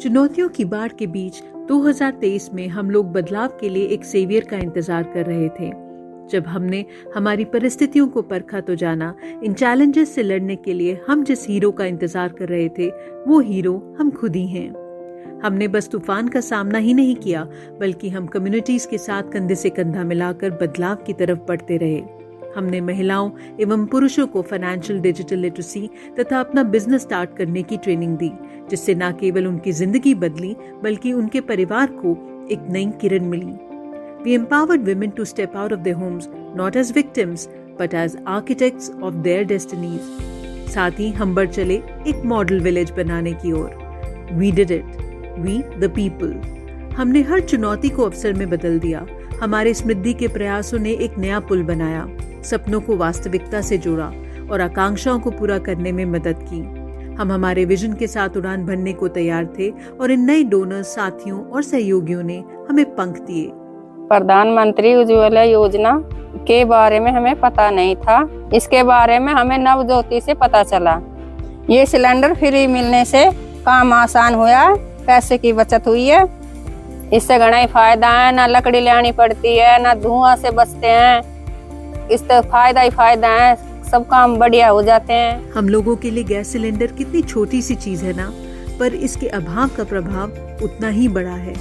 चुनौतियों की बाढ़ के बीच 2023 में हम लोग बदलाव के लिए एक सेवियर का इंतजार कर रहे थे। जब हमने हमारी परिस्थितियों को परखा तो जाना इन चैलेंजेस से लड़ने के लिए हम जिस हीरो का इंतजार कर रहे थे वो हीरो हम खुद ही हैं। हमने बस तूफान का सामना ही नहीं किया बल्कि हम कम्युनिटीज के साथ कंधे से कंधा मिलाकर बदलाव की तरफ बढ़ते रहे। हमने महिलाओं एवं पुरुषों को फाइनेंशियल डिजिटल लिटरेसी तथा अपना बिजनेस स्टार्ट करने की ट्रेनिंग दी, जिससे न केवल उनकी जिंदगी बदली बल्कि उनके परिवार को एक नई किरण मिली। We empowered women to step out of their homes not as victims but as architects of their destinies. साथ ही हम बढ़ चले एक मॉडल विलेज बनाने की ओर। We did it. We the people. हमने हर चुनौती को अवसर में बदल दिया। हमारे समृद्धि के प्रयासों ने एक नया पुल बनाया, सपनों को वास्तविकता से जोड़ा और आकांक्षाओं को पूरा करने में मदद की। हम हमारे विजन के साथ उड़ान भरने को तैयार थे और इन नए डोनर्स, साथियों और सहयोगियों ने हमें पंख दिए। प्रधानमंत्री उज्ज्वला योजना के बारे में हमें पता नहीं था। इसके बारे में हमें नवज्योति से पता चला। ये सिलेंडर फ्री मिलने से काम आसान हुआ, पैसे की बचत हुई है। इससे घना ही फायदा है, ना लकड़ी लानी पड़ती है, ना धुआं से बचते हैं। इससे फायदा ही फायदा है, सब काम बढ़िया हो जाते हैं। हम लोगों के लिए गैस सिलेंडर कितनी छोटी सी चीज है ना, पर इसके अभाव का प्रभाव उतना ही बड़ा है।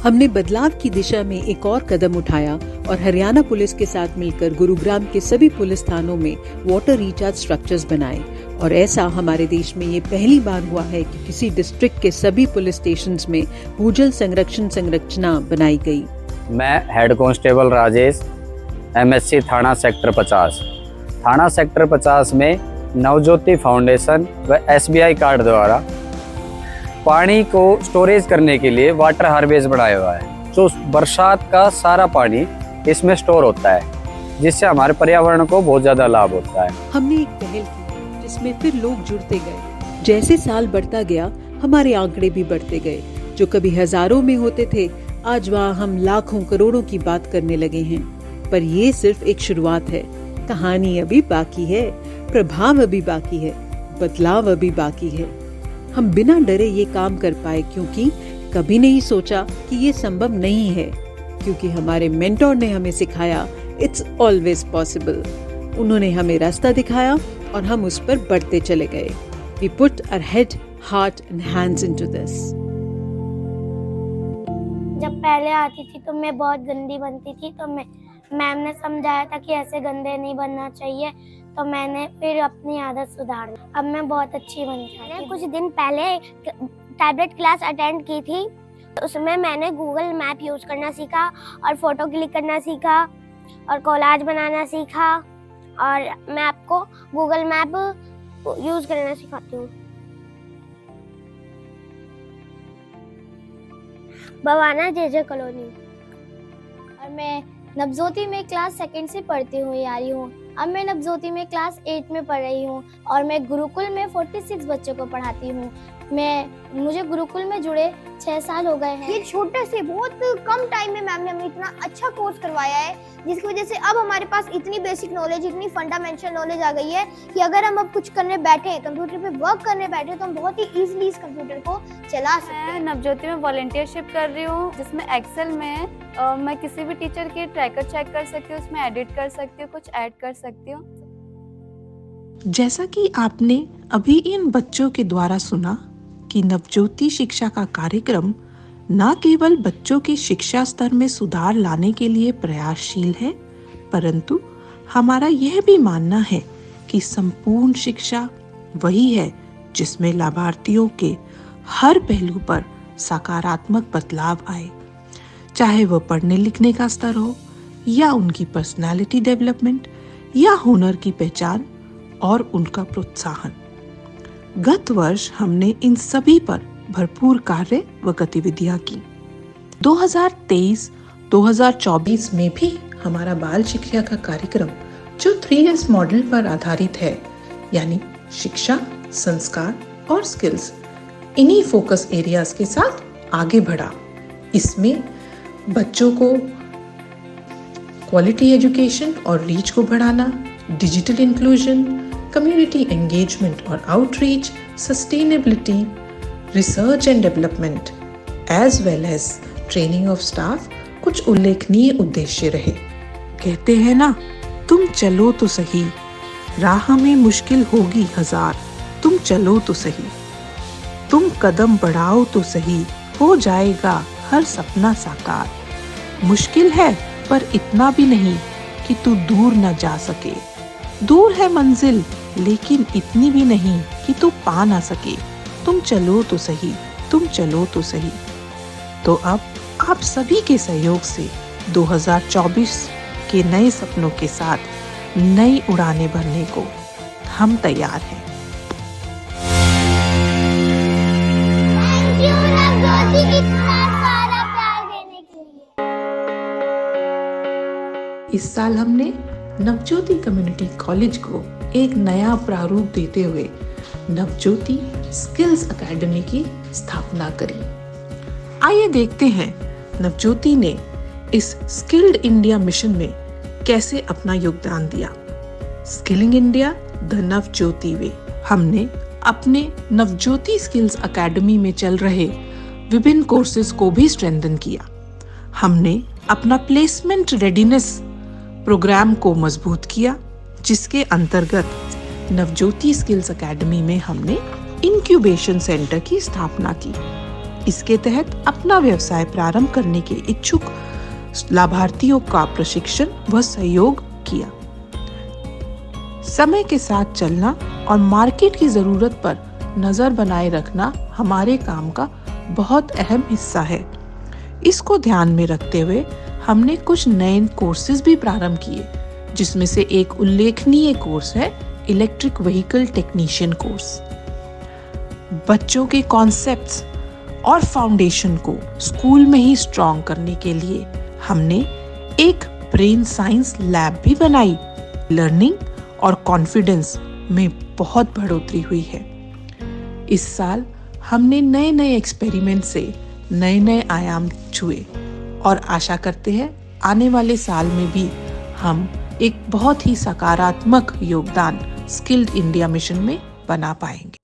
हमने बदलाव की दिशा में एक और कदम उठाया और हरियाणा पुलिस के साथ मिलकर गुरुग्राम के सभी पुलिस थानों में वाटर रिचार्ज स्ट्रक्चर्स बनाए। और ऐसा हमारे देश में ये पहली बार हुआ है कि किसी डिस्ट्रिक्ट के सभी पुलिस स्टेशंस में भूजल संरक्षण संरचना बनाई गई। मैं हेड कांस्टेबल राजेश, MSc थाना सेक्टर 50। थाना सेक्टर 50 में नवज्योति फाउंडेशन व SBI कार्ड द्वारा पानी को स्टोरेज करने के लिए वाटर हार्वेस्ट बनाया हुआ है। जो बरसात का सारा पानी इसमें स्टोर होता है, जिससे हमारे पर्यावरण को बहुत ज्यादा लाभ होता है। हमने एक पहल की जिसमें फिर लोग जुड़ते गए। जैसे साल बढ़ता गया हमारे आंकड़े भी बढ़ते गए। जो कभी हजारों में होते थे आज वहाँ हम लाखों करोड़ों की बात करने लगे हैं। पर ये सिर्फ एक शुरुआत है। कहानी अभी बाकी है, प्रभाव अभी बाकी है, बदलाव अभी बाकी है। हम बिना डरे ये काम कर पाए क्योंकि कभी नहीं सोचा कि ये संभव नहीं है, क्योंकि हमारे मेंटोर ने हमें सिखाया इट्स ऑलवेज पॉसिबल। उन्होंने हमें रास्ता दिखाया और हम उस पर बढ़ते चले गए। We put our head, heart and hands into this. जब पहले आती थी तो मैं बहुत गंदी बनती थी, तो मैम ने समझाया था कि ऐसे गंदे नहीं बनना चाहिए, तो मैंने फिर अपनी आदत सुधार ली। अब मैं बहुत अच्छी बन गई। मैंने कुछ दिन पहले टैबलेट क्लास अटेंड की थी, तो उसमें मैंने गूगल मैप यूज करना सीखा और फोटो क्लिक करना सीखा और कोलाज बनाना सीखा। और मैं आपको गूगल मैप यूज करना सिखाती हूँ। Bawana JJ colony. और मैं नवज्योति में क्लास 2 से पढ़ती हुई आ रही हूँ। अब मैं नवज्योति में क्लास 8 में पढ़ रही हूँ और मैं गुरुकुल में 46 बच्चों को पढ़ाती हूँ। मुझे गुरुकुल में जुड़े 6 साल हो गए हैं। ये छोटे से बहुत कम टाइम में मैम ने हमें इतना अच्छा कोर्स करवाया है, जिसकी वजह से अब हमारे पास इतनी बेसिक नॉलेज, इतनी फंडामेंटल नॉलेज आ गई है कि अगर हम अब कुछ करने बैठे, कंप्यूटर पे वर्क करने बैठे, तो हम बहुत ही इजीली इस कंप्यूटर को चला सकते हैं। मैं नवज्योति में वॉलंटियरशिप कर रही हूँ, जिसमें एक्सेल में मैं किसी भी टीचर के ट्रैकर चेक कर सकती हूँ, उसमें एडिट कर सकती हूँ, कुछ ऐड कर सकती हूँ। जैसा कि आपने अभी इन बच्चों के द्वारा सुना कि नवज्योति शिक्षा का कार्यक्रम न केवल बच्चों के शिक्षा स्तर में सुधार लाने के लिए प्रयासशील है, परंतु हमारा यह भी मानना है कि संपूर्ण शिक्षा वही है जिसमें लाभार्थियों के हर पहलू पर सकारात्मक बदलाव आए, चाहे वह पढ़ने लिखने का स्तर हो या उनकी पर्सनालिटी डेवलपमेंट या हुनर की पहचान और उनका प्रोत्साहन। गत वर्ष हमने इन सभी पर भरपूर कार्य व गतिविधियां की। 2023-2024 में भी हमारा बाल शिक्षा का कार्यक्रम जो 3S मॉडल पर आधारित है, यानी शिक्षा, संस्कार और स्किल्स, इन्हीं फोकस एरियाज के साथ आगे बढ़ा। इसमें बच्चों को क्वालिटी एजुकेशन और रीच को बढ़ाना, डिजिटल इंक्लूजन, कम्युनिटी एंगेजमेंट और outreach, sustainability, research and development as well as training of staff कुछ उल्लेखनीय उद्देश्य रहे। कहते हैं ना, तुम चलो तो सही, राह में मुश्किल होगी हजार, तुम चलो तो सही, तुम कदम बढ़ाओ तो सही, हो जाएगा हर सपना साकार। मुश्किल है पर इतना भी नहीं कि तू दूर न जा सके, दूर है मंजिल लेकिन इतनी भी नहीं कि तू पा ना सके, तुम चलो तो सही, तुम चलो तो सही। तो अब आप सभी के सहयोग से 2024 के नए सपनों के साथ नई उड़ानें भरने को हम तैयार हैं। थैंक यू नवज्योति, इतना सारा प्यार देने के लिए। इस साल हमने नवज्योति कम्युनिटी कॉलेज को एक नया प्रारूप देते हुए नवज्योति स्किल्स एकेडमी की स्थापना करी। आइए देखते हैं नवज्योति ने इस स्किल्ड इंडिया मिशन में कैसे अपना योगदान दिया। स्किलिंग इंडिया द नवज्योति वे। हमने अपने नवज्योति स्किल्स एकेडमी में चल रहे विभिन्न कोर्सेज को भी स्ट्रेंथन किया। हमने अपना प्लेसमेंट रेडीनेस प्रोग्राम को मजबूत किया, जिसके अंतर्गत नवज्योति स्किल्स एकेडमी में हमने इंक्यूबेशन सेंटर की स्थापना की। इसके तहत अपना व्यवसाय प्रारंभ करने के इच्छुक लाभार्थियों का प्रशिक्षण व सहयोग किया। समय के साथ चलना और मार्केट की जरूरत पर नजर बनाए रखना हमारे काम का बहुत अहम हिस्सा है। इसको ध्यान में रखते हुए हमने कुछ नए कोर्सेज भी प्रारंभ किए, जिसमें से एक उल्लेखनीय कोर्स है इलेक्ट्रिक व्हीकल टेक्नीशियन कोर्स। बच्चों के कॉन्सेप्ट्स और फाउंडेशन को स्कूल में ही स्ट्रॉन्ग करने के लिए हमने एक ब्रेन साइंस लैब भी बनाई। लर्निंग और कॉन्फिडेंस में बहुत बढ़ोतरी हुई है। इस साल हमने नए नए एक्सपेरिमेंट से नए नए आयाम छुए और आशा करते हैं आने वाले साल में भी हम एक बहुत ही सकारात्मक योगदान स्किल्ड इंडिया मिशन में बना पाएंगे।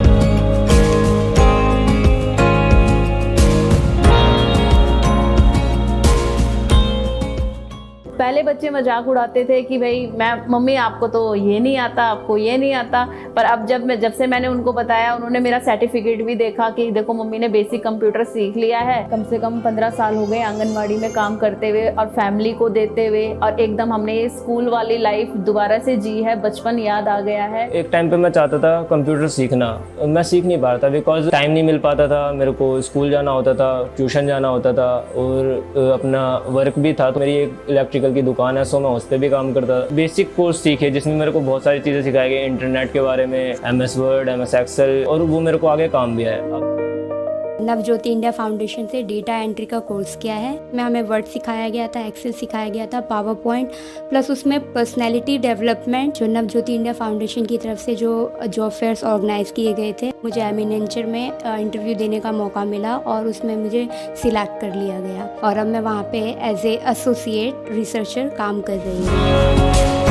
पहले बच्चे मजाक उड़ाते थे कि भाई मम्मी आपको तो ये नहीं आता, आपको ये नहीं आता, पर अब जब से मैंने उनको बताया, उन्होंने मेरा सर्टिफिकेट भी देखा कि देखो मम्मी ने बेसिक कंप्यूटर सीख लिया है। कम से कम 15 साल हो गए आंगनवाड़ी में काम करते हुए और फैमिली को देते हुए, और एकदम हमने स्कूल वाली लाइफ दोबारा से जी है, बचपन याद आ गया है। एक टाइम पे मैं चाहता था कंप्यूटर सीखना, मैं सीख नहीं पा रहा था बिकॉज टाइम नहीं मिल पाता था। मेरे को स्कूल जाना होता था, ट्यूशन जाना होता था और अपना वर्क भी था। तो मेरी एक इलेक्ट्रिकल की दुकान है, सो मैं उस पर भी काम करता था। बेसिक कोर्स सीखे जिसमें मेरे को बहुत सारी चीज़ें सिखाई गई, इंटरनेट के बारे में, MS वर्ड, MS एक्सेल, और वो मेरे को आगे काम भी आया। नवज्योति इंडिया फाउंडेशन से डेटा एंट्री का कोर्स किया है। में हमें वर्ड सिखाया गया था, एक्सेल सिखाया गया था, पावर पॉइंट, प्लस उसमें पर्सनैलिटी डेवलपमेंट जो नवज्योति इंडिया फाउंडेशन की तरफ से जो जॉब फेयर्स ऑर्गेनाइज किए गए थे, मुझे एमिनेंचर में इंटरव्यू देने का मौका मिला और उसमें मुझे सिलेक्ट कर लिया गया और अब मैं वहाँ पे एज ए एसोसिएट रिसर्चर काम कर रही हूँ।